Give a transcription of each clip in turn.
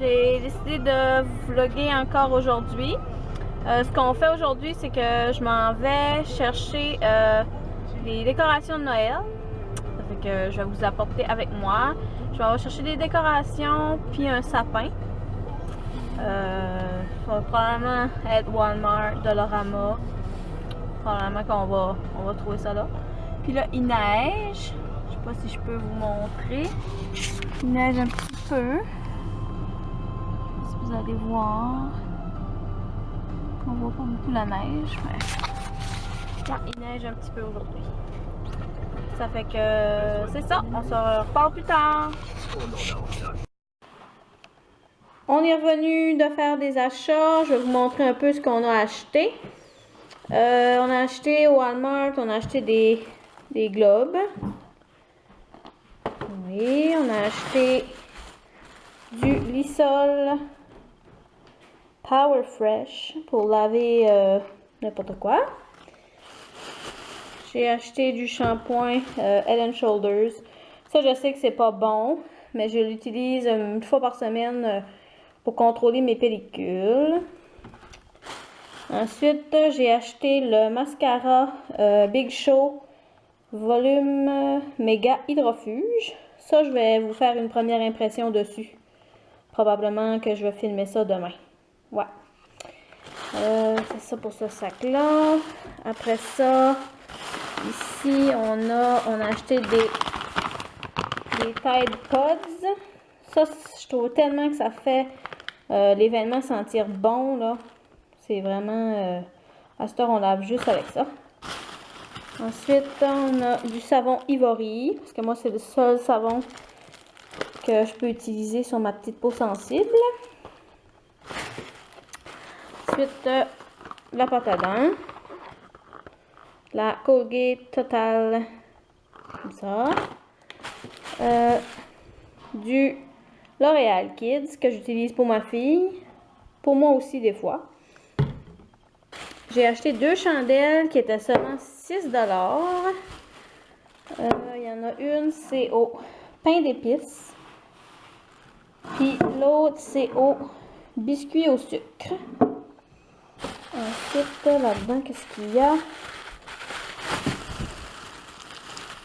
J'ai décidé de vlogger encore aujourd'hui. Ce qu'on fait aujourd'hui, c'est que je m'en vais chercher des décorations de Noël. Ça fait que je vais vous apporter avec moi. Je vais aller chercher des décorations puis un sapin. Ça va probablement être Walmart, Dollarama. Probablement qu'on va trouver ça là. Puis là, il neige. Je sais pas si je peux vous montrer. Il neige un petit peu. Si vous allez voir. On voit pas beaucoup la neige, mais là, il neige un petit peu aujourd'hui. Ça fait que c'est ça. On se reparle plus tard. On est revenu de faire des achats. Je vais vous montrer un peu ce qu'on a acheté. On a acheté au Walmart, on a acheté des globes. Oui, on a acheté du Lysol Power Fresh pour laver n'importe quoi. J'ai acheté du shampoing Head & Shoulders. Ça, je sais que c'est pas bon, mais je l'utilise une fois par semaine pour contrôler mes pellicules. Ensuite, j'ai acheté le mascara Big Show Volume Méga Hydrofuge. Ça, je vais vous faire une première impression dessus. Probablement que je vais filmer ça demain. Ouais. C'est ça pour ce sac-là. Après ça, ici, on a acheté des Tide Pods. Ça, je trouve tellement que ça fait l'événement sentir bon, là. C'est vraiment... à cette heure, on lave juste avec ça. Ensuite, on a du savon Ivory. Parce que moi, c'est le seul savon que je peux utiliser sur ma petite peau sensible. Ensuite, la pâte à dents. La Colgate Total. Comme ça. Du L'Oréal Kids que j'utilise pour ma fille. Pour moi aussi, des fois. J'ai acheté 2 chandelles qui étaient seulement 6 $. Il y en a une, c'est au pain d'épices. Puis l'autre, c'est au biscuit au sucre. Ensuite, là-dedans, qu'est-ce qu'il y a?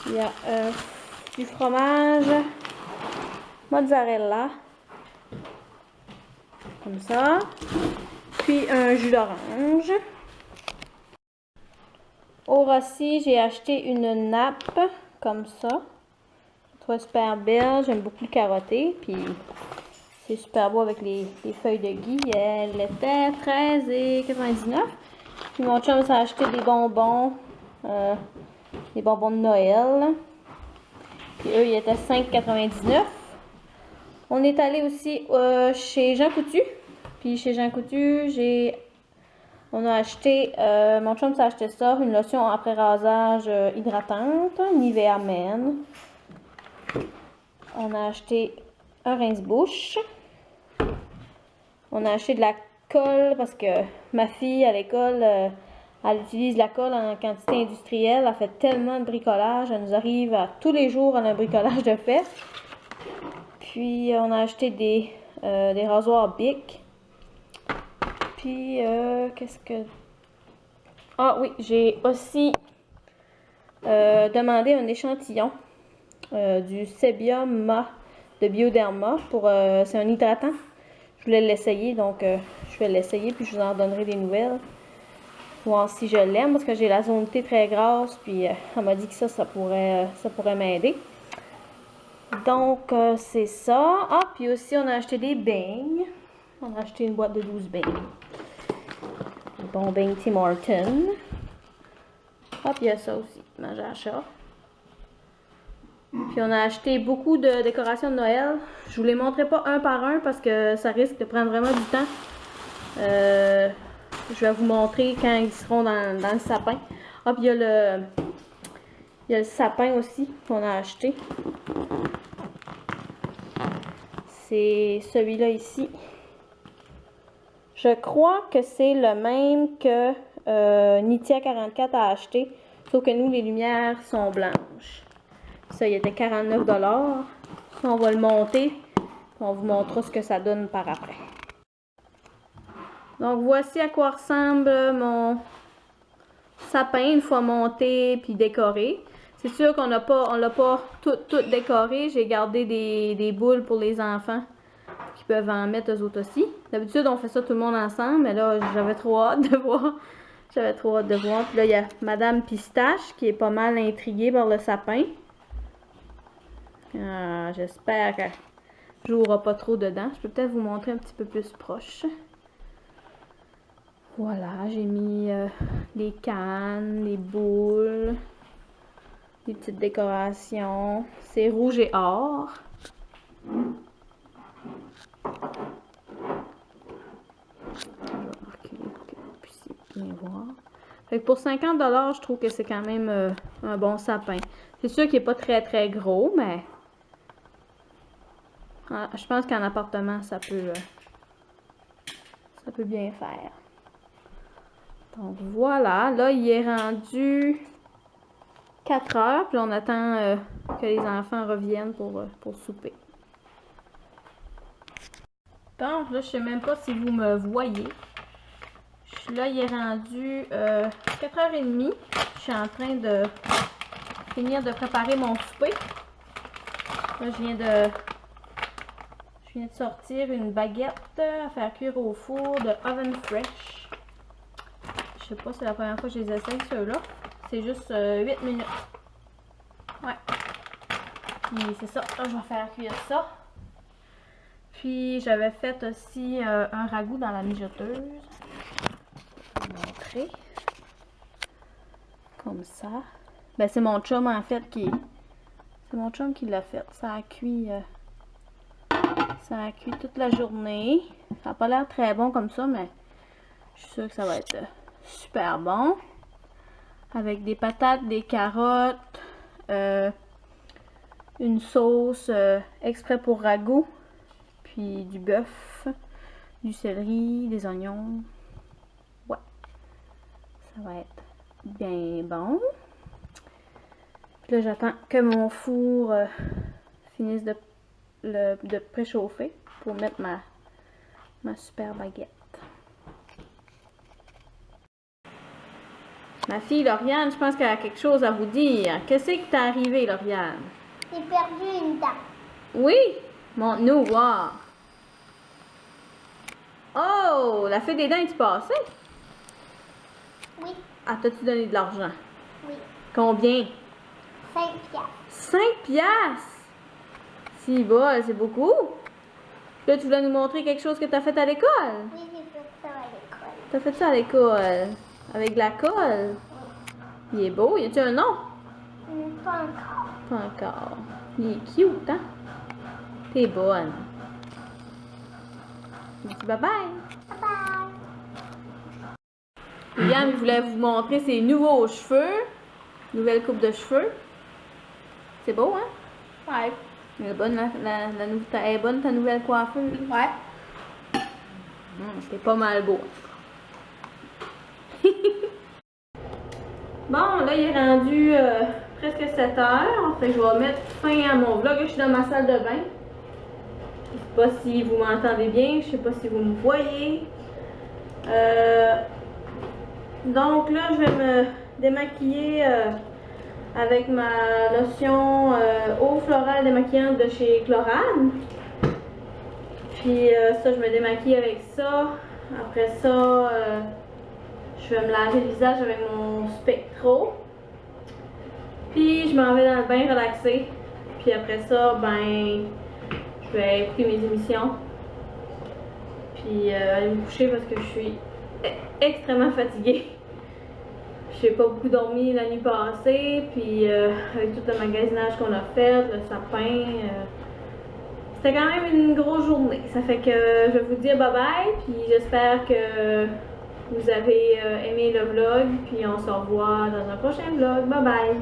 Il y a du fromage mozzarella. Comme ça. Puis un jus d'orange. Au Rossi, j'ai acheté une nappe comme ça. Je trouve super belle. J'aime beaucoup le carotté. Puis c'est super beau avec les feuilles de gui. Elle était 13,99 $. Puis mon chum s'est acheté des bonbons de Noël. Puis eux, ils étaient 5,99 $. On est allé aussi chez Jean Coutu. Puis chez Jean Coutu, on a acheté, mon chum s'est acheté ça, une lotion après rasage hydratante, Nivea Men. On a acheté un rince-bouche. On a acheté de la colle parce que ma fille à l'école, elle utilise la colle en quantité industrielle. Elle fait tellement de bricolage, elle nous arrive à tous les jours à un bricolage de fait. Puis on a acheté des rasoirs Bic. Puis, qu'est-ce que... Ah oui, j'ai aussi demandé un échantillon du Sebium de Bioderma pour... c'est un hydratant. Je voulais l'essayer, donc je vais l'essayer, puis je vous en donnerai des nouvelles. Voir si je l'aime, parce que j'ai la zone T très grasse, puis elle m'a dit que ça pourrait m'aider. Donc, c'est ça. Ah, puis aussi, on a acheté des beignes. On a acheté une boîte de 12 beignes. Bon beignes Tim Hortons. Ah, puis il y a ça aussi, manger à chat. Puis on a acheté beaucoup de décorations de Noël. Je vous les montrerai pas un par un parce que ça risque de prendre vraiment du temps. Je vais vous montrer quand ils seront dans le sapin. Ah, puis il y a le sapin aussi qu'on a acheté. C'est celui-là ici. Je crois que c'est le même que Nitia 44 a acheté. Sauf que nous, les lumières sont blanches. Ça, il était 49 $. Ça, on va le monter On vous montrera ce que ça donne par après. Donc voici à quoi ressemble mon sapin une fois monté puis décoré. C'est sûr qu'on l'a pas tout décoré. J'ai gardé des boules pour les enfants qui peuvent en mettre eux autres aussi. D'habitude on fait ça tout le monde ensemble, mais là j'avais trop hâte de voir. J'avais trop hâte de voir. Puis là il y a Madame Pistache qui est pas mal intriguée par le sapin. J'espère que je jouerai pas trop dedans. Je peux peut-être vous montrer un petit peu plus proche. Voilà, j'ai mis des cannes, des boules, des petites décorations. C'est rouge et or. Je vais reculer pour que vous puissiez bien voir. Fait que pour 50 $, je trouve que c'est quand même un bon sapin. C'est sûr qu'il n'est pas très gros, mais je pense qu'en appartement, ça peut bien faire. Donc voilà, là il est rendu 4 heures, puis on attend que les enfants reviennent pour souper. Donc là, je sais même pas si vous me voyez. Là, il est rendu 4h30. Je suis en train de finir de préparer mon souper. Là, je viens de sortir une baguette à faire cuire au four de Oven Fresh. Je sais pas, c'est la première fois que je les essaye, ceux-là. C'est juste 8 minutes. Ouais. Puis c'est ça. Là, je vais faire cuire ça. Puis j'avais fait aussi un ragoût dans la mijoteuse. Je vais vous montrer. Comme ça. Ben c'est mon chum en fait qui... C'est mon chum qui l'a fait. Ça a cuit toute la journée. Ça n'a pas l'air très bon comme ça, mais je suis sûre que ça va être super bon. Avec des patates, des carottes, une sauce exprès pour ragoût, puis du bœuf, du céleri, des oignons. Ouais, ça va être bien bon. Puis là, j'attends que mon four finisse de préchauffer pour mettre ma super baguette. Ma fille Lauriane, je pense qu'elle a quelque chose à vous dire. Qu'est-ce qui t'est arrivé, Lauriane? J'ai perdu une dent. Oui? Montre-nous voir. Oh! La fée des dents est-tu passée? Oui. Ah, t'as-tu donné de l'argent? Oui. Combien? 5 piastres. 5 piastres? Si, bah, c'est beaucoup. Là, tu voulais nous montrer quelque chose que t'as fait à l'école? Oui, j'ai fait ça à l'école. T'as fait ça à l'école? Avec de la colle? Il est beau. Y a-tu un nom? Pas encore. Pas encore. Il est cute, hein? T'es bonne. Je dis bye bye. Bye bye. William voulait vous montrer ses nouveaux cheveux. Nouvelle coupe de cheveux. C'est beau, hein? Ouais. Elle est bonne, elle est bonne ta nouvelle coiffure? Ouais. C'est pas mal beau. Bon, là, il est rendu presque 7 heures. Fait que je vais mettre fin à mon vlog. Je suis dans ma salle de bain. Je sais pas si vous m'entendez bien. Je sais pas si vous me voyez. Donc là, je vais me démaquiller avec ma lotion eau florale démaquillante de chez Chlorane. Puis ça, je me démaquille avec ça. Après ça, je vais me laver le visage avec mon Spectro. Puis je m'en vais dans le bain relaxer. Puis après ça, ben, je vais écouter mes émissions. Puis aller me coucher parce que je suis extrêmement fatiguée. J'ai pas beaucoup dormi la nuit passée. Puis avec tout le magasinage qu'on a fait, le sapin, c'était quand même une grosse journée. Ça fait que je vais vous dire bye bye. Puis j'espère que vous avez aimé le vlog. Puis on se revoit dans un prochain vlog. Bye bye!